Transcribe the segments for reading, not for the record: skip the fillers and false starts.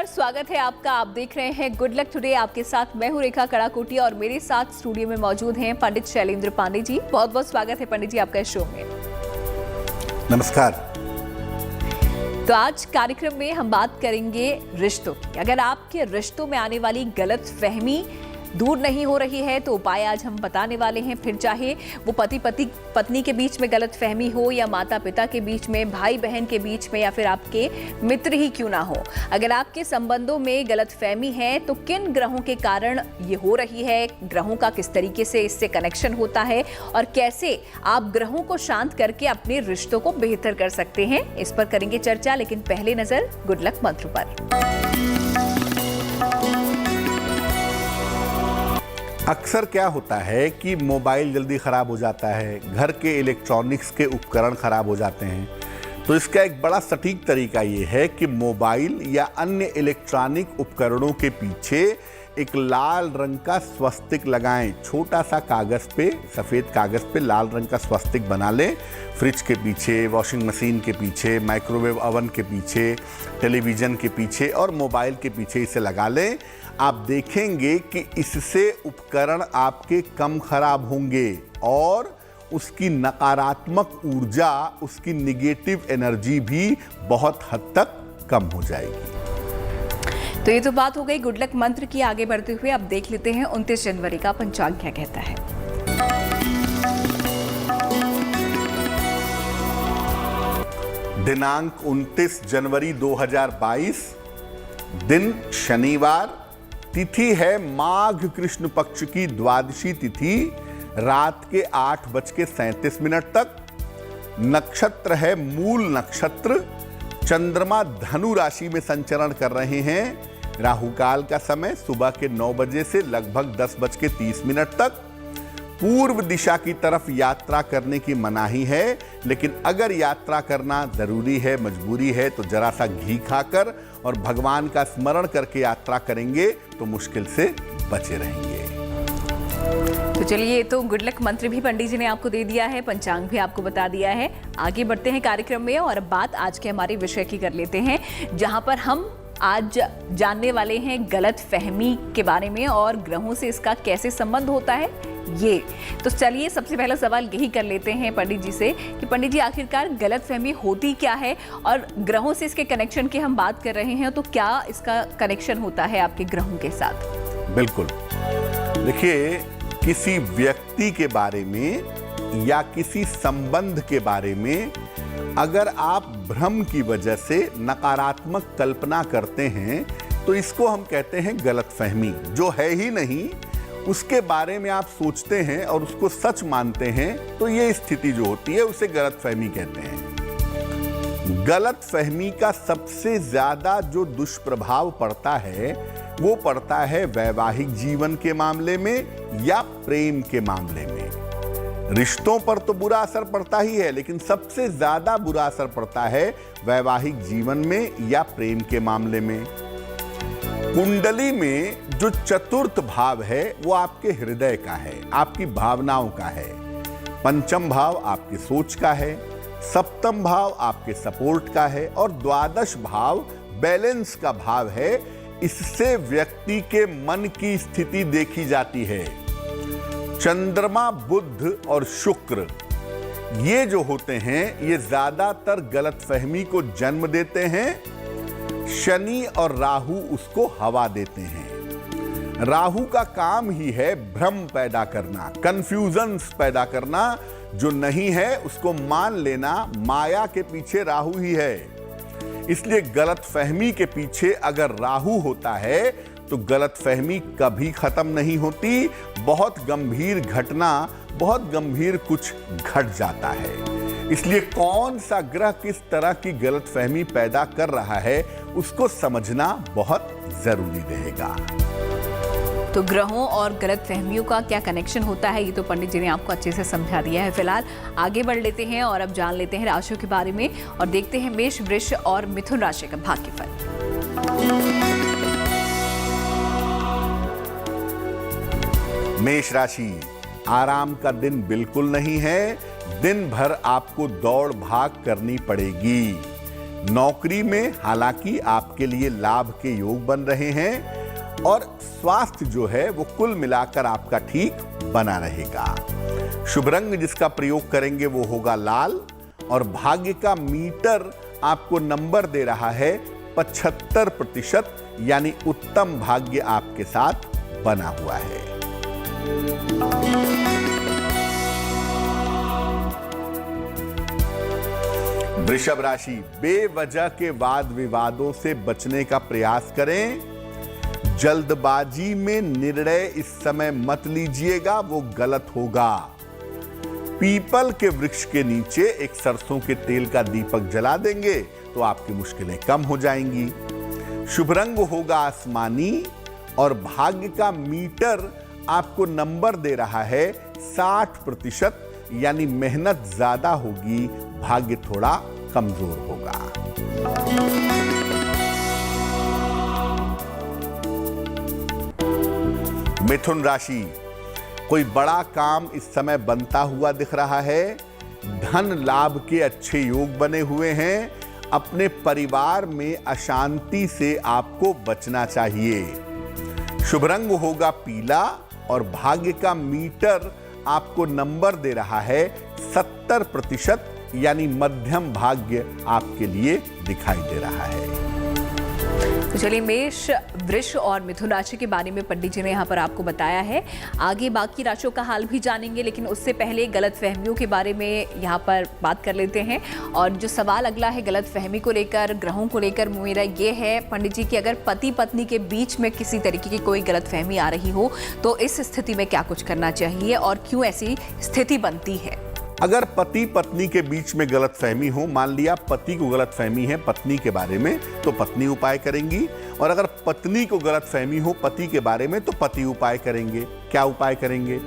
नमस्कार, स्वागत है आपका। आप देख रहे हैं गुड लक टुडे। आपके साथ मैं हूं रेखा कड़ाकोटी और मेरे साथ स्टूडियो में मौजूद हैं पंडित शैलेंद्र पांडे जी। बहुत बहुत स्वागत है पंडित जी आपका इस शो में। नमस्कार। तो आज कार्यक्रम में हम बात करेंगे रिश्तों की। अगर आपके रिश्तों में आने वाली गलत फहमी दूर नहीं हो रही है तो उपाय आज हम बताने वाले हैं। फिर चाहे वो पति पत्नी के बीच में गलत फहमी हो या माता पिता के बीच में, भाई बहन के बीच में, या फिर आपके मित्र ही क्यों ना हो, अगर आपके संबंधों में गलत फहमी है तो किन ग्रहों के कारण ये हो रही है, ग्रहों का किस तरीके से इससे कनेक्शन होता है और कैसे आप ग्रहों को शांत करके अपने रिश्तों को बेहतर कर सकते हैं, इस पर करेंगे चर्चा। लेकिन पहले नजर गुड लक मंत्र पर। अक्सर क्या होता है कि मोबाइल जल्दी ख़राब हो जाता है, घर के इलेक्ट्रॉनिक्स के उपकरण ख़राब हो जाते हैं। तो इसका एक बड़ा सटीक तरीका ये है कि मोबाइल या अन्य इलेक्ट्रॉनिक उपकरणों के पीछे एक लाल रंग का स्वस्तिक लगाएं। छोटा सा कागज़ पे, सफ़ेद कागज़ पे लाल रंग का स्वस्तिक बना लें। फ्रिज के पीछे, वॉशिंग मशीन के पीछे, माइक्रोवेव ओवन के पीछे, टेलीविज़न के पीछे और मोबाइल के पीछे इसे लगा लें। आप देखेंगे कि इससे उपकरण आपके कम खराब होंगे और उसकी नकारात्मक ऊर्जा, उसकी निगेटिव एनर्जी भी बहुत हद तक कम हो जाएगी। तो ये तो बात हो गई गुड लक मंत्र की। आगे बढ़ते हुए अब देख लेते हैं 29 जनवरी का पंचांग क्या कहता है। दिनांक 29 जनवरी 2022, दिन शनिवार, तिथि है माघ कृष्ण पक्ष की द्वादशी तिथि, रात के 8:37 तक। नक्षत्र है मूल नक्षत्र। चंद्रमा धनु राशि में संचरण कर रहे हैं। राहु काल का समय सुबह के 9 बजे से लगभग 10:30 तक। पूर्व दिशा की तरफ यात्रा करने की मनाही है, लेकिन अगर यात्रा करना जरूरी है, मजबूरी है, तो जरा सा घी खाकर और भगवान का स्मरण करके यात्रा करेंगे तो मुश्किल से बचे रहेंगे। तो चलिए, ये तो गुड लक मंत्र भी पंडित जी ने आपको दे दिया है, पंचांग भी आपको बता दिया है। आगे बढ़ते हैं कार्यक्रम में और अब बात आज के हमारे विषय की कर लेते हैं, जहां पर हम आज जानने वाले हैं गलत फहमी के बारे में और ग्रहों से इसका कैसे संबंध होता है ये। तो चलिए, सबसे पहला सवाल यही कर लेते हैं पंडित जी से कि पंडित जी आखिरकार गलत फहमी होती क्या है और ग्रहों से इसके कनेक्शन की हम बात कर रहे हैं, तो क्या इसका कनेक्शन होता है आपके ग्रहों के साथ? बिल्कुल। देखिए, किसी व्यक्ति के बारे में या किसी संबंध के बारे में अगर आप भ्रम की वजह से नकारात्मक कल्पना करते हैं तो इसको हम कहते हैं गलतफहमी। जो है ही नहीं उसके बारे में आप सोचते हैं और उसको सच मानते हैं, तो ये स्थिति जो होती है उसे गलतफहमी कहते हैं। गलतफहमी का सबसे ज्यादा जो दुष्प्रभाव पड़ता है वो पड़ता है वैवाहिक जीवन के मामले में या प्रेम के मामले में। रिश्तों पर तो बुरा असर पड़ता ही है, लेकिन सबसे ज्यादा बुरा असर पड़ता है वैवाहिक जीवन में या प्रेम के मामले में। कुंडली में जो चतुर्थ भाव है वो आपके हृदय का है, आपकी भावनाओं का है। पंचम भाव आपकी सोच का है, सप्तम भाव आपके सपोर्ट का है और द्वादश भाव बैलेंस का भाव है। इससे व्यक्ति के मन की स्थिति देखी जाती है। चंद्रमा, बुध और शुक्र ये जो होते हैं ये ज्यादातर गलतफहमी को जन्म देते हैं। शनि और राहु उसको हवा देते हैं। राहु का काम ही है भ्रम पैदा करना, कंफ्यूजन्स पैदा करना। जो नहीं है उसको मान लेना। माया के पीछे राहु ही है। इसलिए गलतफहमी के पीछे अगर राहु होता है तो गलतफहमी कभी खत्म नहीं होती। बहुत गंभीर घटना, बहुत गंभीर कुछ घट जाता है। इसलिए कौन सा ग्रह किस तरह की गलतफहमी पैदा कर रहा है उसको समझना बहुत जरूरी रहेगा। तो ग्रहों और गलतफहमियों का क्या कनेक्शन होता है ये तो पंडित जी ने आपको अच्छे से समझा दिया है। फिलहाल आगे बढ़ लेते हैं और अब जान लेते हैं राशियों के बारे में और देखते हैं मेष, वृष और मिथुन राशि का भाग्यफल। मेष राशि, आराम का दिन बिल्कुल नहीं है। दिन भर आपको दौड़ भाग करनी पड़ेगी। नौकरी में हालांकि आपके लिए लाभ के योग बन रहे हैं और स्वास्थ्य जो है वो कुल मिलाकर आपका ठीक बना रहेगा। शुभ रंग जिसका प्रयोग करेंगे वो होगा लाल और भाग्य का मीटर आपको नंबर दे रहा है 75%, यानी उत्तम भाग्य आपके साथ बना हुआ है। वृषभ राशि, बेवजह के वाद विवादों से बचने का प्रयास करें। जल्दबाजी में निर्णय इस समय मत लीजिएगा, वो गलत होगा। पीपल के वृक्ष के नीचे एक सरसों के तेल का दीपक जला देंगे तो आपकी मुश्किलें कम हो जाएंगी। शुभ रंग होगा आसमानी और भाग्य का मीटर आपको नंबर दे रहा है 60%, यानी मेहनत ज्यादा होगी, भाग्य थोड़ा कमजोर होगा। मिथुन राशि, कोई बड़ा काम इस समय बनता हुआ दिख रहा है। धन लाभ के अच्छे योग बने हुए हैं। अपने परिवार में अशांति से आपको बचना चाहिए। शुभ रंग होगा पीला और भाग्य का मीटर आपको नंबर दे रहा है 70%, यानी मध्यम भाग्य आपके लिए दिखाई दे रहा है। तो चलिए, मेष, वृष और मिथुन राशि के बारे में पंडित जी ने यहाँ पर आपको बताया है। आगे बाकी राशियों का हाल भी जानेंगे, लेकिन उससे पहले गलत फहमियों के बारे में यहाँ पर बात कर लेते हैं। और जो सवाल अगला है गलत फहमी को लेकर, ग्रहों को लेकर, मेरा ये है पंडित जी कि अगर पति पत्नी के बीच में किसी तरीके की कोई गलत फहमी आ रही हो तो इस स्थिति में क्या कुछ करना चाहिए और क्यों ऐसी स्थिति बनती है? अगर पति पत्नी के बीच में गलत फहमी हो, मान लिया पति को गलत फहमी है पत्नी के बारे में, तो पत्नी उपाय करेंगी। और अगर पत्नी को गलत फहमी हो पति के बारे में तो पति उपाय करेंगे। क्या उपाय करेंगे?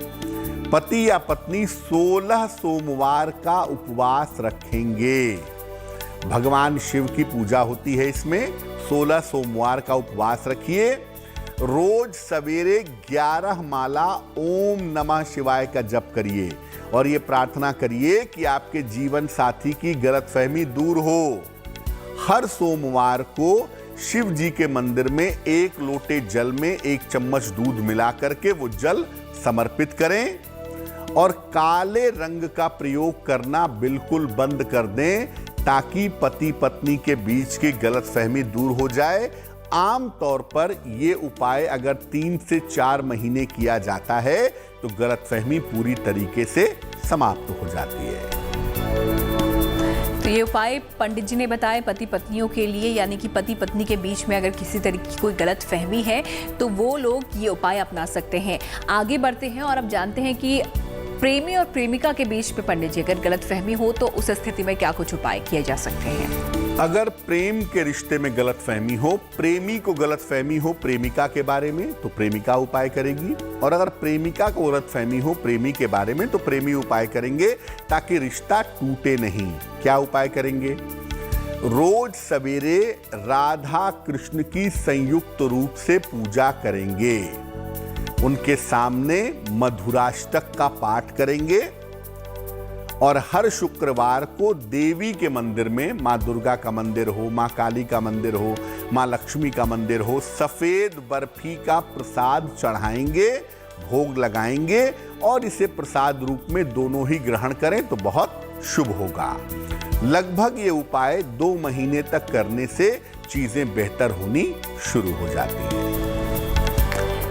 पति या पत्नी 16 सोमवार का उपवास रखेंगे। भगवान शिव की पूजा होती है इसमें। 16 सोमवार का उपवास रखिए। रोज सवेरे 11 माला ओम नमः शिवाय का जप करिए और ये प्रार्थना करिए कि आपके जीवन साथी की गलतफहमी दूर हो। हर सोमवार को शिव जी के मंदिर में 1 लोटे जल में 1 चम्मच दूध मिला करके वो जल समर्पित करें और काले रंग का प्रयोग करना बिल्कुल बंद कर दें ताकि पति पत्नी के बीच की गलतफहमी दूर हो जाए। आम तौर पर ये उपाय अगर 3 से 4 महीने किया जाता है तो गलतफहमी पूरी तरीके से समाप्त हो जाती है। तो ये उपाय पंडित जी ने बताए पति पत्नियों के लिए, यानी कि पति पत्नी के बीच में अगर किसी तरीके की कोई गलत फहमी है तो वो लोग ये उपाय अपना सकते हैं। आगे बढ़ते हैं और अब जानते हैं कि प्रेमी और प्रेमिका के बीच में पंडित जी अगर गलत फहमी हो तो उस स्थिति में क्या कुछ उपाय किए जा सकते हैं? अगर प्रेम के रिश्ते में गलतफहमी हो, प्रेमी को गलतफहमी हो प्रेमिका के बारे में तो प्रेमिका उपाय करेगी और अगर प्रेमिका को गलतफहमी हो प्रेमी के बारे में तो प्रेमी उपाय करेंगे ताकि रिश्ता टूटे नहीं। क्या उपाय करेंगे? रोज सवेरे राधा कृष्ण की संयुक्त रूप से पूजा करेंगे। उनके सामने मधुराष्टक का पाठ करेंगे और हर शुक्रवार को देवी के मंदिर में, माँ दुर्गा का मंदिर हो, माँ काली का मंदिर हो, माँ लक्ष्मी का मंदिर हो, सफेद बर्फी का प्रसाद चढ़ाएंगे, भोग लगाएंगे और इसे प्रसाद रूप में दोनों ही ग्रहण करें तो बहुत शुभ होगा। लगभग ये उपाय 2 महीने तक करने से चीजें बेहतर होनी शुरू हो जाती हैं।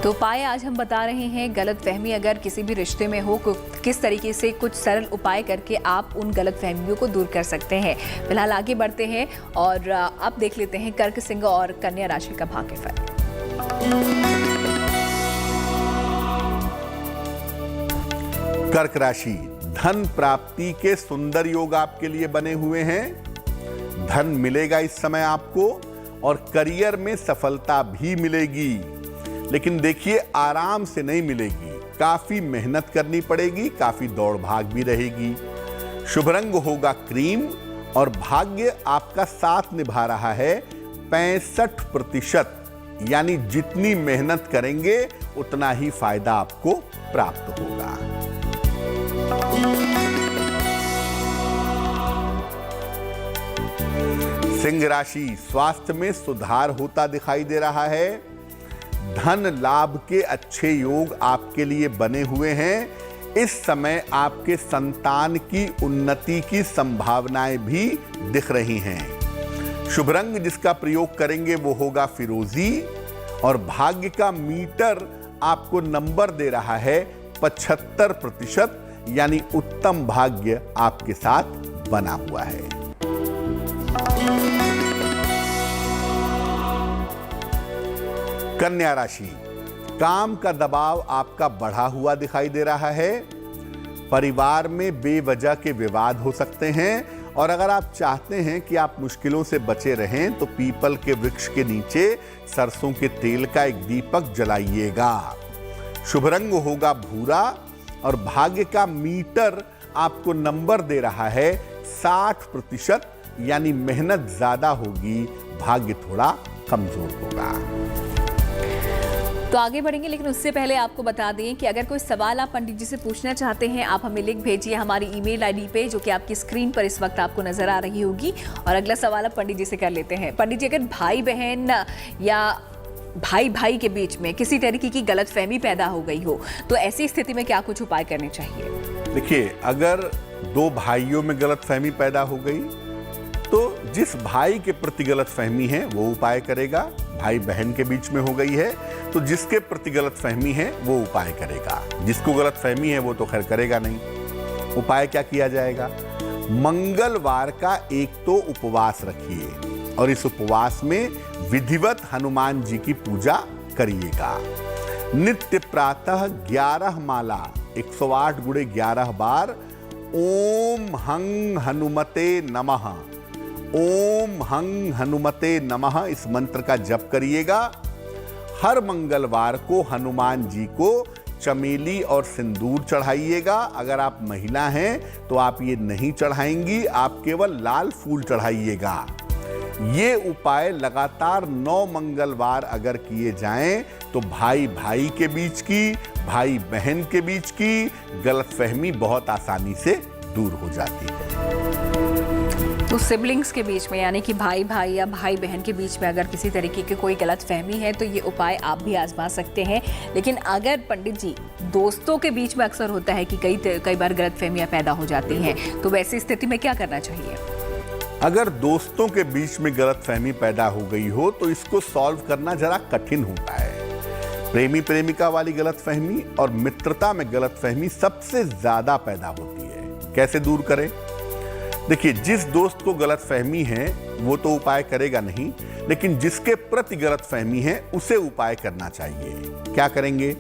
तो उपाय आज हम बता रहे हैं गलत फहमी अगर किसी भी रिश्ते में हो किस तरीके से कुछ सरल उपाय करके आप उन गलत फहमियों को दूर कर सकते हैं। फिलहाल आगे बढ़ते हैं और अब देख लेते हैं कर्क, सिंह और कन्या राशि का भाग्यफल। कर्क राशि, धन प्राप्ति के सुंदर योग आपके लिए बने हुए हैं। धन मिलेगा इस समय आपको और करियर में सफलता भी मिलेगी, लेकिन देखिए आराम से नहीं मिलेगी, काफी मेहनत करनी पड़ेगी, काफी दौड़ भाग भी रहेगी। शुभ रंग होगा क्रीम और भाग्य आपका साथ निभा रहा है 65%, यानी जितनी मेहनत करेंगे उतना ही फायदा आपको प्राप्त होगा। सिंह राशि, स्वास्थ्य में सुधार होता दिखाई दे रहा है। धन लाभ के अच्छे योग आपके लिए बने हुए हैं। इस समय आपके संतान की उन्नति की संभावनाएं भी दिख रही हैं। शुभ रंग जिसका प्रयोग करेंगे वो होगा फिरोजी और भाग्य का मीटर आपको नंबर दे रहा है 75%, यानी उत्तम भाग्य आपके साथ बना हुआ है। कन्या राशि, काम का दबाव आपका बढ़ा हुआ दिखाई दे रहा है। परिवार में बेवजह के विवाद हो सकते हैं और अगर आप चाहते हैं कि आप मुश्किलों से बचे रहें तो पीपल के वृक्ष के नीचे सरसों के तेल का एक दीपक जलाइएगा। शुभ रंग होगा भूरा और भाग्य का मीटर आपको नंबर दे रहा है 60%, यानी मेहनत ज्यादा होगी, भाग्य थोड़ा कमजोर होगा। तो आगे बढ़ेंगे, लेकिन उससे पहले आपको बता दें कि अगर कोई सवाल आप पंडित जी से पूछना चाहते हैं, आप हमें लिख भेजिए हमारी ईमेल आईडी पे, जो कि आपकी स्क्रीन पर इस वक्त आपको नजर आ रही होगी। और अगला सवाल आप पंडित जी से कर लेते हैं। पंडित जी, अगर भाई बहन या भाई भाई के बीच में किसी तरीके की गलतफहमी पैदा हो गई हो, तो ऐसी स्थिति में क्या कुछ उपाय करने चाहिए? देखिए, अगर दो भाइयों में गलतफहमी पैदा हो गई तो जिस भाई के प्रति गलतफहमी है वो उपाय करेगा। भाई बहन के बीच में हो गई है तो जिसके प्रति गलतफहमी है वो उपाय करेगा। जिसको गलतफहमी है वो तो खैर करेगा नहीं। उपाय क्या किया जाएगा? मंगलवार का एक तो उपवास रखिए और इस उपवास में विधिवत हनुमान जी की पूजा करिएगा। नित्य प्रातः 11 माला 108 गुणे 11 बार ओम हं हनुमते नमः, ओम हं हनुमते नमः इस मंत्र का जप करिएगा। हर मंगलवार को हनुमान जी को चमेली और सिंदूर चढ़ाइएगा। अगर आप महिला हैं तो आप ये नहीं चढ़ाएंगी, आप केवल लाल फूल चढ़ाइएगा। ये उपाय लगातार 9 मंगलवार अगर किए जाएं तो भाई भाई के बीच की, भाई बहन के बीच की गलतफहमी बहुत आसानी से दूर हो जाती है। तो सिबलिंग्स के बीच में, यानी कि भाई भाई या भाई बहन के बीच में अगर किसी तरीके की कोई गलतफहमी है तो ये उपाय आप भी आजमा सकते हैं। लेकिन अगर पंडित जी दोस्तों के बीच में अक्सर होता है कि कई बार गलतफहमियां पैदा हो जाती हैं, तो वैसी स्थिति में क्या करना चाहिए? अगर दोस्तों के बीच में गलतफहमी पैदा हो गई हो तो इसको सॉल्व करना जरा कठिन होता है। प्रेमी प्रेमिका वाली गलतफहमी और मित्रता में गलतफहमी सबसे ज्यादा पैदा होती है। कैसे दूर करें? देखिए, जिस दोस्त को गलतफहमी है वो तो उपाय करेगा नहीं, लेकिन जिसके प्रति गलतफहमी है उसे उपाय करना चाहिए। क्या करेंगे?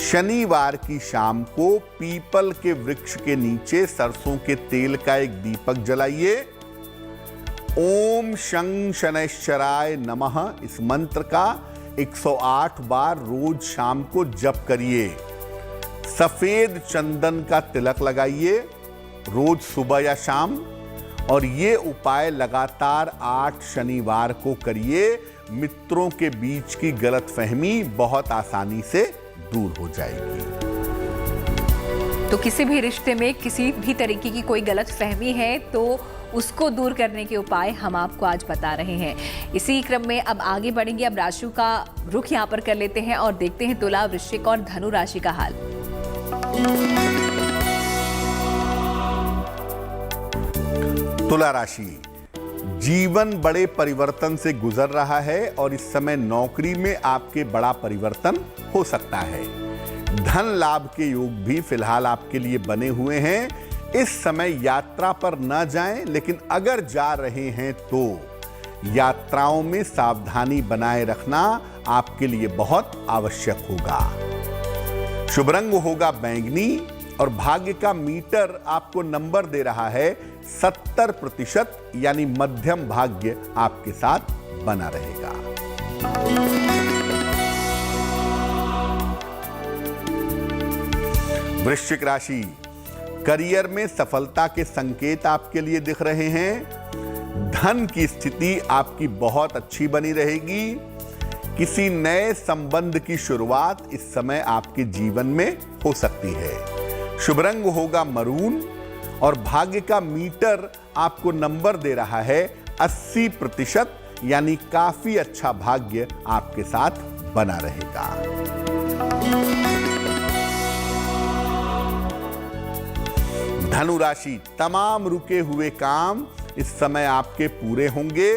शनिवार की शाम को पीपल के वृक्ष के नीचे सरसों के तेल का एक दीपक जलाइए। ओम शं शनैश्चराय नमः इस मंत्र का 108 बार रोज शाम को जप करिए। सफेद चंदन का तिलक लगाइए रोज सुबह या शाम, और ये उपाय लगातार 8 शनिवार को करिए। मित्रों के बीच की गलतफहमी बहुत आसानी से दूर हो जाएगी। तो किसी भी रिश्ते में किसी भी तरीके की कोई गलतफहमी है तो उसको दूर करने के उपाय हम आपको आज बता रहे हैं। इसी क्रम में अब आगे बढ़ेंगे। अब राशियों का रुख यहाँ पर कर लेते हैं और देखते हैं तुला, वृश्चिक और धनु राशि का हाल। तुला राशि, जीवन बड़े परिवर्तन से गुजर रहा है और इस समय नौकरी में आपके बड़ा परिवर्तन हो सकता है। धन लाभ के योग भी फिलहाल आपके लिए बने हुए हैं। इस समय यात्रा पर न जाएं, लेकिन अगर जा रहे हैं तो यात्राओं में सावधानी बनाए रखना आपके लिए बहुत आवश्यक होगा। शुभ रंग होगा बैंगनी और भाग्य का मीटर आपको नंबर दे रहा है 70%, यानी मध्यम भाग्य आपके साथ बना रहेगा। वृश्चिक राशि, करियर में सफलता के संकेत आपके लिए दिख रहे हैं। धन की स्थिति आपकी बहुत अच्छी बनी रहेगी। किसी नए संबंध की शुरुआत इस समय आपके जीवन में हो सकती है। शुभ रंग होगा मरून और भाग्य का मीटर आपको नंबर दे रहा है 80% यानी काफी अच्छा भाग्य आपके साथ बना रहेगा। धनु राशि, तमाम रुके हुए काम इस समय आपके पूरे होंगे।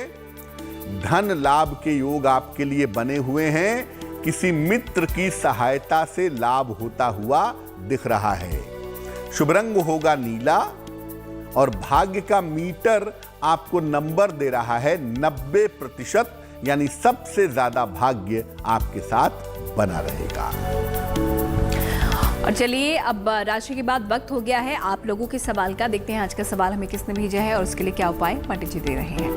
धन लाभ के योग आपके लिए बने हुए हैं। किसी मित्र की सहायता से लाभ होता हुआ दिख रहा है। शुभ रंग होगा नीला और भाग्य का मीटर आपको नंबर दे रहा है 90%, यानी सबसे ज्यादा भाग्य आपके साथ बना रहेगा। और चलिए अब राशि के बाद वक्त हो गया है आप लोगों के सवाल का। देखते हैं आज का सवाल हमें किसने भेजा है और उसके लिए क्या उपाय पंडित जी दे रहे हैं।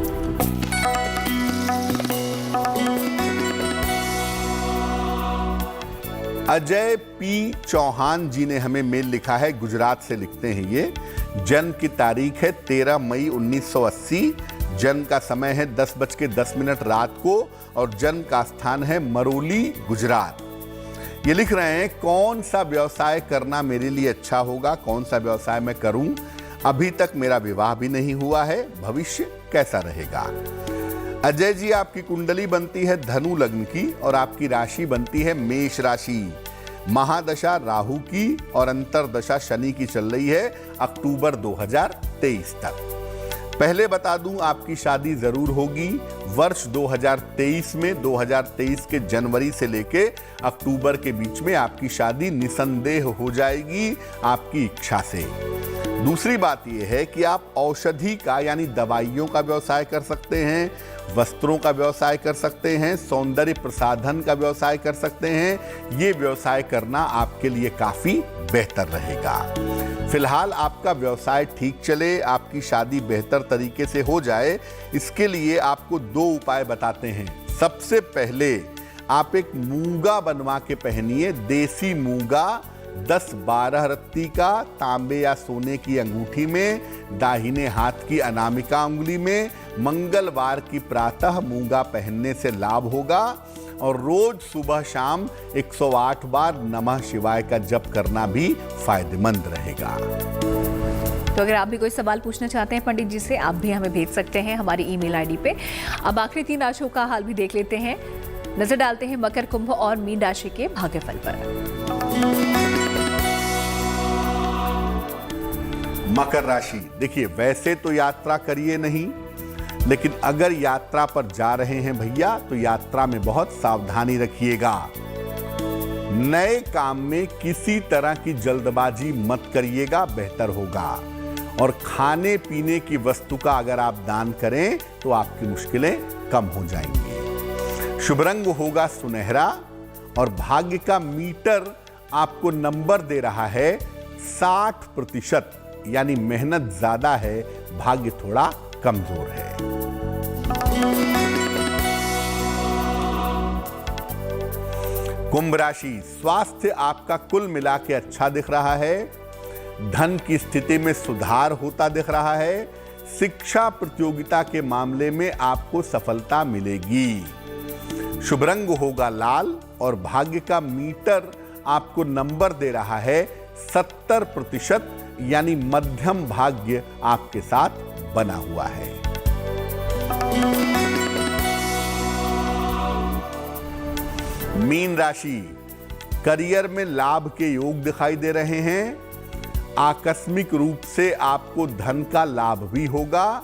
अजय पी चौहान जी ने हमें मेल लिखा है, गुजरात से लिखते हैं ये। जन्म की तारीख है 13 मई 1980। जन्म का समय है 10:10 रात को और जन्म का स्थान है मरोली, गुजरात। ये लिख रहे हैं, कौन सा व्यवसाय करना मेरे लिए अच्छा होगा, कौन सा व्यवसाय मैं करूं, अभी तक मेरा विवाह भी नहीं हुआ है, भविष्य कैसा रहेगा। अजय जी, आपकी कुंडली बनती है धनु लग्न की और आपकी राशि बनती है मेष राशि। महादशा राहु की और अंतरदशा शनि की चल रही है अक्टूबर 2023 तक। पहले बता दूं, आपकी शादी जरूर होगी वर्ष 2023 में। 2023 के जनवरी से लेके अक्टूबर के बीच में आपकी शादी निसंदेह हो जाएगी आपकी इच्छा से। दूसरी बात यह है कि आप औषधि का यानी दवाइयों का व्यवसाय कर सकते हैं, वस्त्रों का व्यवसाय कर सकते हैं, सौंदर्य प्रसाधन का व्यवसाय कर सकते हैं। ये व्यवसाय करना आपके लिए काफी बेहतर रहेगा। फिलहाल आपका व्यवसाय ठीक चले, आपकी शादी बेहतर तरीके से हो जाए, इसके लिए आपको 2 उपाय बताते हैं। सबसे पहले आप एक मूंगा बनवा के पहनिए, देसी मूंगा 10-12 रत्ती का, तांबे या सोने की अंगूठी में, दाहिने हाथ की अनामिका उंगली में। मंगलवार की प्रातः मूंगा पहनने से लाभ होगा और रोज सुबह शाम 108 बार नमः शिवाय का जप करना भी फायदेमंद रहेगा। तो अगर आप भी कोई सवाल पूछना चाहते हैं पंडित जी से, आप भी हमें भेज सकते हैं हमारी ईमेल आईडी पे। अब आखिरी 3 राशियों का हाल भी देख लेते हैं। नजर डालते हैं मकर, कुंभ और मीन राशि के भाग्यफल पर। मकर राशि, देखिए वैसे तो यात्रा करिए नहीं, लेकिन अगर यात्रा पर जा रहे हैं भैया तो यात्रा में बहुत सावधानी रखिएगा। नए काम में किसी तरह की जल्दबाजी मत करिएगा, बेहतर होगा। और खाने पीने की वस्तु का अगर आप दान करें तो आपकी मुश्किलें कम हो जाएंगी। शुभ रंग होगा सुनहरा और भाग्य का मीटर आपको नंबर दे रहा है 60%, यानी मेहनत ज्यादा है, भाग्य थोड़ा कमजोर है। कुंभ राशि, स्वास्थ्य आपका कुल मिला के अच्छा दिख रहा है। धन की स्थिति में सुधार होता दिख रहा है। शिक्षा प्रतियोगिता के मामले में आपको सफलता मिलेगी। शुभ रंग होगा लाल और भाग्य का मीटर आपको नंबर दे रहा है 70%, यानी मध्यम भाग्य आपके साथ बना हुआ है। मीन राशि, करियर में लाभ के योग दिखाई दे रहे हैं। आकस्मिक रूप से आपको धन का लाभ भी होगा।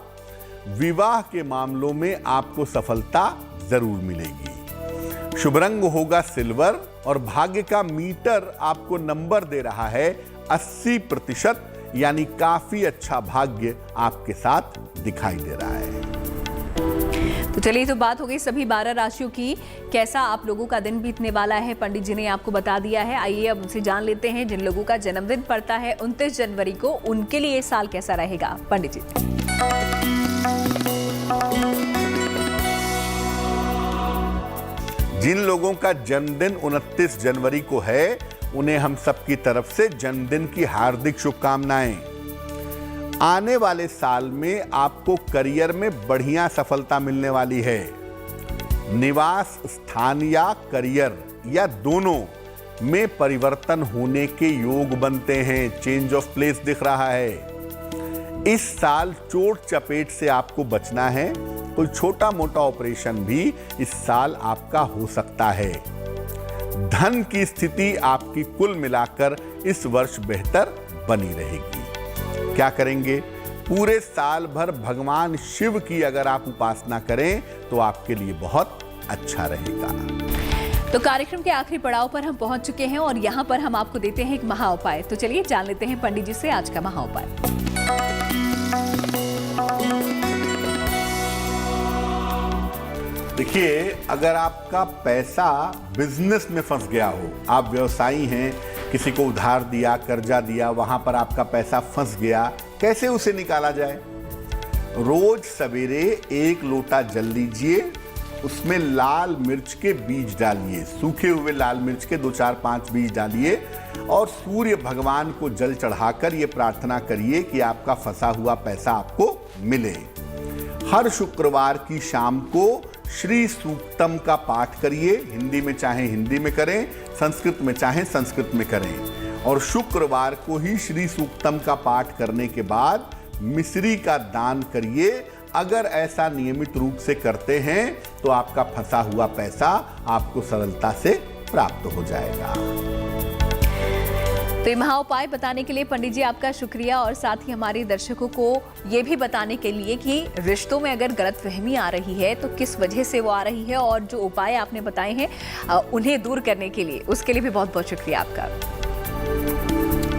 विवाह के मामलों में आपको सफलता जरूर मिलेगी। शुभ रंग होगा सिल्वर और भाग्य का मीटर आपको नंबर दे रहा है 80%, यानी काफी अच्छा भाग्य आपके साथ दिखाई दे रहा है। तो चलिए, तो बात हो गई सभी 12 राशियों की। कैसा आप लोगों का दिन बीतने वाला है पंडित जी ने आपको बता दिया है। आइए अब उनसे जान लेते हैं जिन लोगों का जन्मदिन पड़ता है 29 जनवरी को, उनके लिए ये साल कैसा रहेगा। पंडित जी, जिन लोगों का जन्मदिन 29 जनवरी को है, उन्हें हम सबकी तरफ से जन्मदिन की हार्दिक शुभकामनाएं। आने वाले साल में आपको करियर में बढ़िया सफलता मिलने वाली है। निवास स्थान या करियर या दोनों में परिवर्तन होने के योग बनते हैं। चेंज ऑफ प्लेस दिख रहा है। इस साल चोट चपेट से आपको बचना है। कोई छोटा मोटा ऑपरेशन भी इस साल आपका हो सकता है। धन की स्थिति आपकी कुल मिलाकर इस वर्ष बेहतर बनी रहेगी। क्या करेंगे? पूरे साल भर भगवान शिव की अगर आप उपासना करें तो आपके लिए बहुत अच्छा रहेगा। तो कार्यक्रम के आखिरी पड़ाव पर हम पहुंच चुके हैं और यहाँ पर हम आपको देते हैं एक महा उपाय। तो चलिए जान लेते हैं पंडित जी से आज का महा उपाय। देखिए, अगर आपका पैसा बिजनेस में फंस गया हो, आप व्यवसायी हैं, किसी को उधार दिया, कर्जा दिया, वहां पर आपका पैसा फंस गया, कैसे उसे निकाला जाए? रोज सवेरे 1 लोटा जल लीजिए, उसमें लाल मिर्च के बीज डालिए, सूखे हुए लाल मिर्च के 2, 4, 5 बीज डालिए और सूर्य भगवान को जल चढ़ाकर ये प्रार्थना करिए कि आपका फंसा हुआ पैसा आपको मिले। हर शुक्रवार की शाम को श्री सूक्तम का पाठ करिए। हिंदी में चाहे हिंदी में करें, संस्कृत में चाहे संस्कृत में करें। और शुक्रवार को ही श्री सूक्तम का पाठ करने के बाद मिश्री का दान करिए। अगर ऐसा नियमित रूप से करते हैं तो आपका फंसा हुआ पैसा आपको सरलता से प्राप्त हो जाएगा। तो ये महा उपाय बताने के लिए पंडित जी आपका शुक्रिया, और साथ ही हमारे दर्शकों को ये भी बताने के लिए कि रिश्तों में अगर गलतफहमी आ रही है तो किस वजह से वो आ रही है, और जो उपाय आपने बताए हैं उन्हें दूर करने के लिए, उसके लिए भी बहुत बहुत शुक्रिया आपका।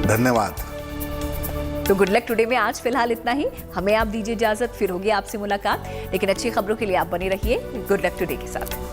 धन्यवाद। तो गुड लक टुडे में आज फिलहाल इतना ही। हमें आप दीजिए इजाजत, फिर होगी आपसे मुलाकात, लेकिन अच्छी खबरों के लिए आप बने रहिए गुड लक टुडे के साथ।